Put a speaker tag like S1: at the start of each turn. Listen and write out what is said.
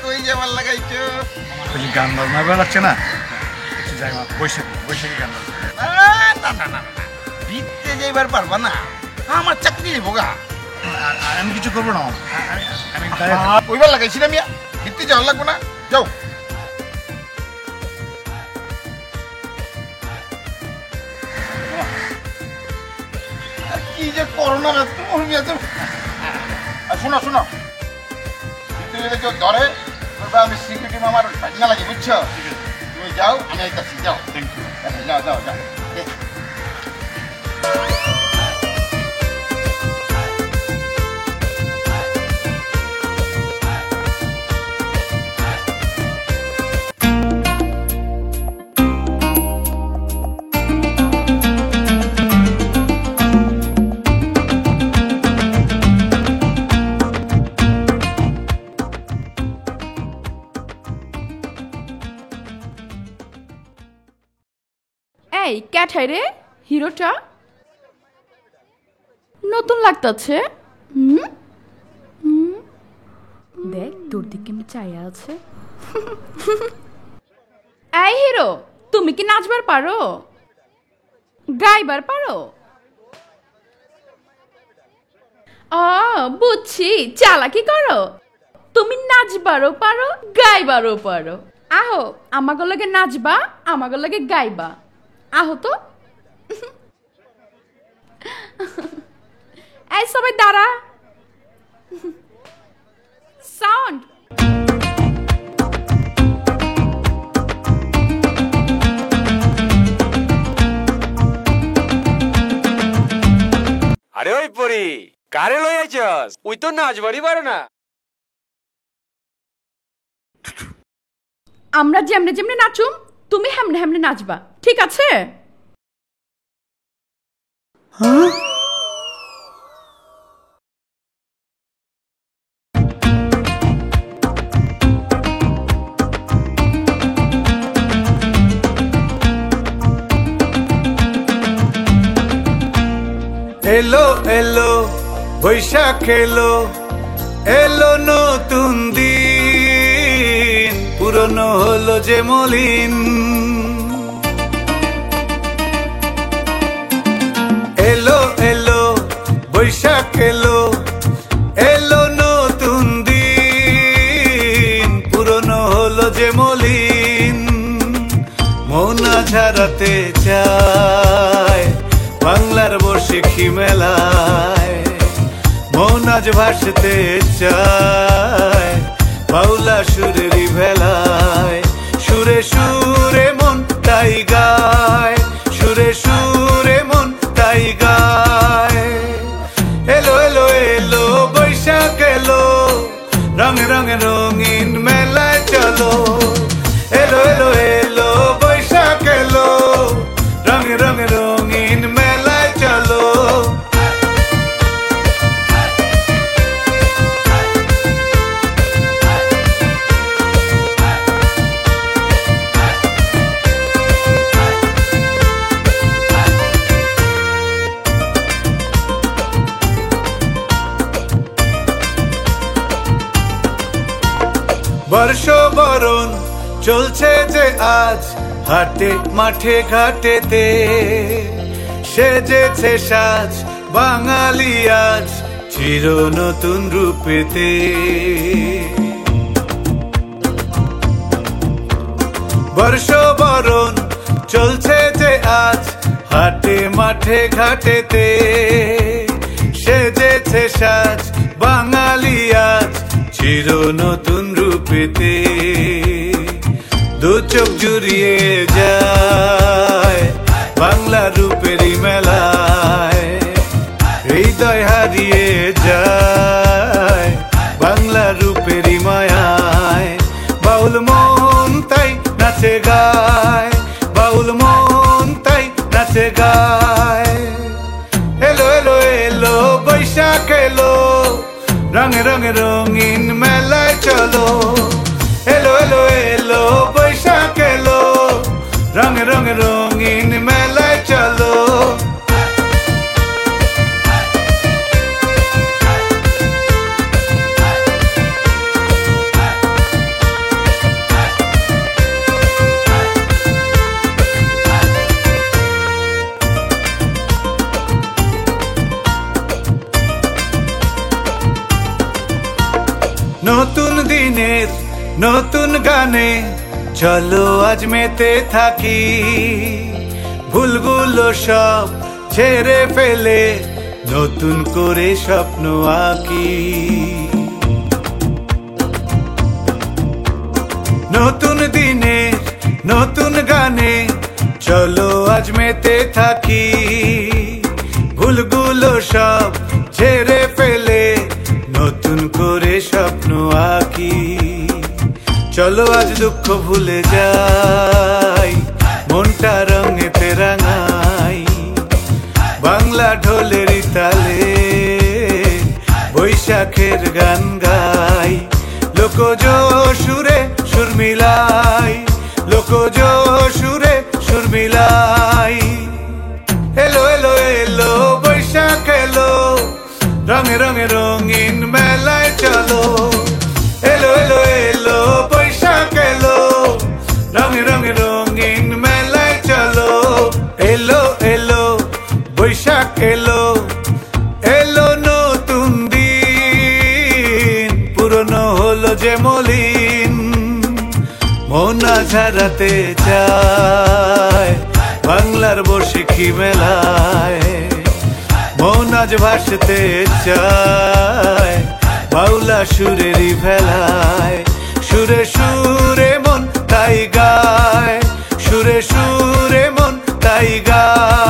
S1: কই যাবার লাগাইছো?
S2: ওই যে গান বাজনা ভালো লাগছে না, একটু যাই বৈশাখী বৈশাখী গান বাজনা।
S1: না না না না, ভিতরে যাইবার পারবা না, আমার চাকরি ভোগা।
S2: আমি কিছু করবো না, আমি
S1: কইবার লাগাইছি না মিয়া, ভিতরে যাওয়ার লাগবো না, যাও। কি যে করোনা শোনো শোনো, ভিতরে কেউ ধরে আমি সিকিউরিটি মামার না লাগে, বুঝছো? তুমি যাও, আমি আইতাছি, যাও।
S2: Thank you.
S1: যাও যাও যাও।
S3: এই ক্যাঠাই রে হিরোটা নতুন লাগতাছে। দেখ তোর দিকে চাইয়া আছে। এই হিরো, তুমি কি নাচবার পারো, গাইবার পারো? বুঝছি, চালাকি করো। তুমি নাচবারও পারো, গাইবারও পারো। আহো আমাকে লগে নাচবা, আমাকে লগে গাইবা। আহো তো। এই সবাই দাঁড়া। সাউন্ড।
S4: আরে ওই পরি কারে লই আইছস? ওই তো নাচবারই পারে না।
S3: আমরা যেমনে যেমনে নাচুম, তুমি হেমনে হেমনে নাচবা, ঠিক আছে?
S5: এলো এলো বৈশাখ এলো, এলো নতুন দিন, পুরনো হলো যে মলিন। এলো এলো বৈশাখ এলো, এলো নতুন দিন, পুরনো হলো যে মলিন। মৌনা ঝাড়াতে চায় বাংলার বর্ষিখি মেলায়, মৌনাজ ভাসতে চায় বাউলা সুরেরই ভেলায়। সুরে সুরে মন তাই গায়, সুরে সুরে মন তাই গায়। এলো এলো এলো বৈশাখ এলো, রঙে রঙে রঙিন মেলায় চলো। এলো এলো এলো বৈশাখ এলো, রঙে রঙে রঙিন মেলায় চলো। বর্ষ বরণ চলছে যে আজ, হাটে মাঠে ঘাটেতে সেজেছে সাজ বাঙালি আজ চির নতুন রূপেতে। বর্ষ বরণ চলছে যে আজ, হাটে মাঠে ঘাটেতে সেজেছে সাজ বাঙালি আজ চির নতুন রূপেতে। দু চোখ জুড়িয়ে যায় বাংলা রূপেরই মেলায়, হৃদয় হারিয়ে যায় বাংলা রূপেরই মায়ায়। বাউল মন তাই নাচে গায়, বাউল মন তাই নাচে গায়। এলো এলো এলো বৈশাখ এলো, রঙে রঙে রঙিন মেলায় চলো। এলো এলো এলো বৈশাখ এলো, রঙে রঙে রঙিন মেলায় চলো। নতুন গানে চলো আজ মেতে থাকি, ভুলগুলো সব ছেড়ে ফেলে নতুন করে স্বপ্ন আঁকি। নতুন দিনে নতুন গানে চলো আজ মেতে থাকি, ভুলগুলো সব ছেড়ে ফেলে নতুন করে স্বপ্ন আঁকি। চলো আজ দুঃখ ভুলে যাই, মনটা রঙেতে রাঙাই, বাংলা ঢোলের তালে বৈশাখের গান গাই। লোকজ সুরে সুর মিলাই, লোকজ সুরে সুর মিলাই। এলো এলো এলো বৈশাখ এলো, রঙে রঙে রঙিন মেলায় চলো। এলো এলো এলো বৈশাখ এলো, রঙে রঙে রঙিন মেলায় চলো। এলো এলো বৈশাখ এলো, এলো নতুন দিন, পুরনো হলো যে মলিন। মন আজ হারাতে চায় বাংলার বর্ষিকী মেলায়, মন আজ ভাসতে চায় বাউলা সুরেরই ভেলায়। সুরে সুরে মন তাই গায়, সুরে সুরে মন তাই গায়।